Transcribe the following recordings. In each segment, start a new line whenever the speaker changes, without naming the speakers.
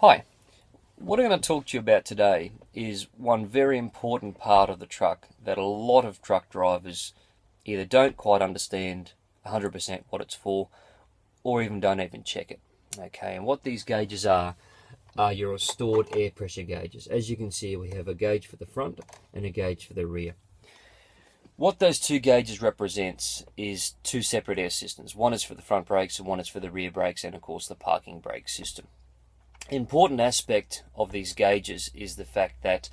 Hi, what I'm going to talk to you about today is one very important part of the truck that a lot of truck drivers either don't quite understand 100% what it's for, or even don't even check it. Okay, and what these gauges are your stored air pressure gauges. As you can see, we have a gauge for the front and a gauge for the rear. What those two gauges represents is two separate air systems. One is for the front brakes and one is for the rear brakes, and of course the parking brake system. Important aspect of these gauges is the fact that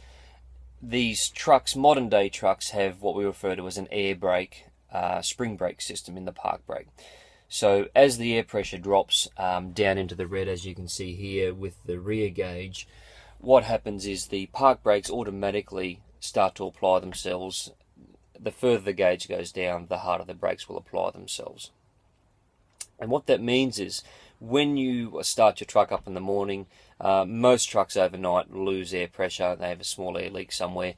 these trucks, modern day trucks, have what we refer to as an air brake, spring brake system in the park brake. So as the air pressure drops down into the red, as you can see here with the rear gauge, what happens is the park brakes automatically start to apply themselves. The further the gauge goes down, the harder the brakes will apply themselves. And what that means is, when you start your truck up in the morning, most trucks overnight lose air pressure. They have a small air leak somewhere,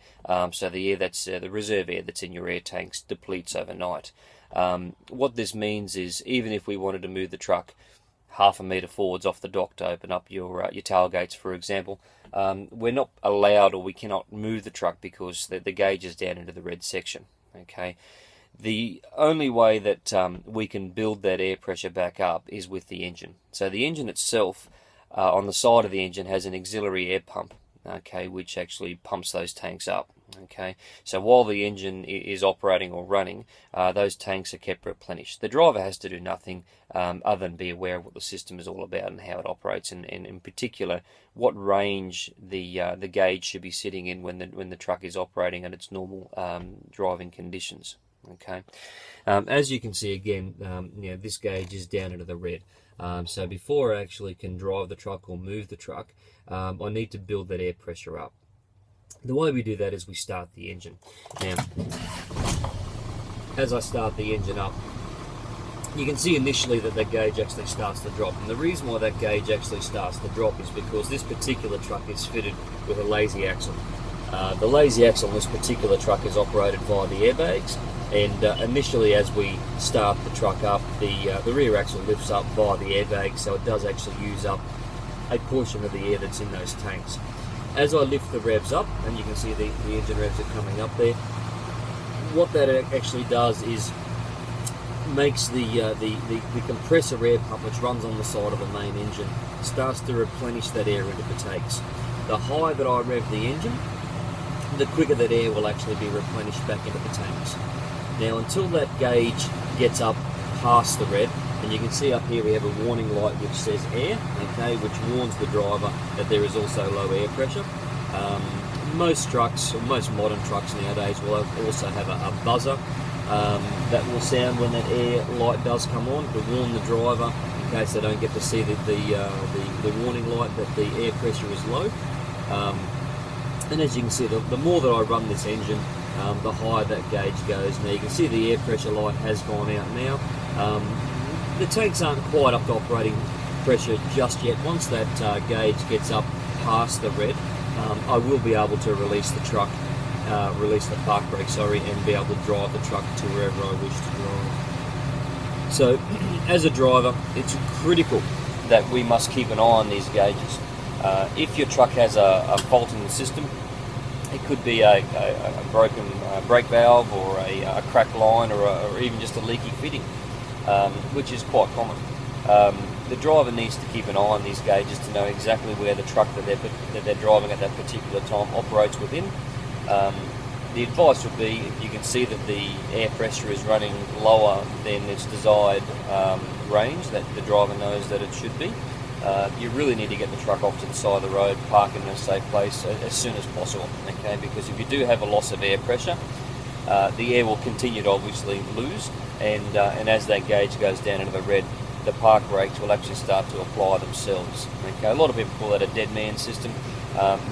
so the air that's the reserve air that's in your air tanks depletes overnight. What this means is, even if we wanted to move the truck half a metre forwards off the dock to open up your tailgates, for example, we're not allowed, or we cannot move the truck because the gauge is down into the red section. Okay. The only way that we can build that air pressure back up is with the engine. So the engine itself, on the side of the engine, has an auxiliary air pump, okay, which actually pumps those tanks up. Okay, so while the engine is operating or running, those tanks are kept replenished. The driver has to do nothing other than be aware of what the system is all about and how it operates, and in particular what range the gauge should be sitting in when the truck is operating at its normal driving conditions. Okay, as you can see again, this gauge is down into the red. So before I actually can drive the truck or move the truck, I need to build that air pressure up. The way we do that is we start the engine. Now, as I start the engine up, you can see initially that the gauge actually starts to drop. And the reason why that gauge actually starts to drop is because this particular truck is fitted with a lazy axle. The lazy axle on this particular truck is operated via the airbags. And initially, as we start the truck up, the rear axle lifts up via the airbag, so it does actually use up a portion of the air that's in those tanks. As I lift the revs up, and you can see the engine revs are coming up there, what that actually does is makes the compressor air pump, which runs on the side of the main engine, starts to replenish that air into the tanks. The higher that I rev the engine, the quicker that air will actually be replenished back into the tanks. Now, until that gauge gets up past the red, and you can see up here we have a warning light which says air, okay, which warns the driver that there is also low air pressure. Most trucks, or most modern trucks nowadays, will also have a buzzer that will sound when that air light does come on to warn the driver, in case they don't get to see the warning light that the air pressure is low. And as you can see, the more that I run this engine, the higher that gauge goes. Now you can see the air pressure light has gone out now. The tanks aren't quite up to operating pressure just yet. Once that gauge gets up past the red, I will be able to release the truck, release the park brake, and be able to drive the truck to wherever I wish to drive. So, as a driver, it's critical that we must keep an eye on these gauges. If your truck has a fault in the system, it could be a broken brake valve, or a cracked line, or even just a leaky fitting, which is quite common. The driver needs to keep an eye on these gauges to know exactly where the truck that they're driving at that particular time operates within. The advice would be, if you can see that the air pressure is running lower than its desired range, that the driver knows that it should be, you really need to get the truck off to the side of the road, park in a safe place as soon as possible, okay? Because if you do have a loss of air pressure, the air will continue to obviously lose, and as that gauge goes down into the red, the park brakes will actually start to apply themselves. Okay, a lot of people call that a dead man system,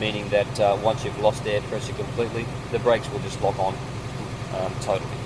meaning that once you've lost air pressure completely, the brakes will just lock on totally.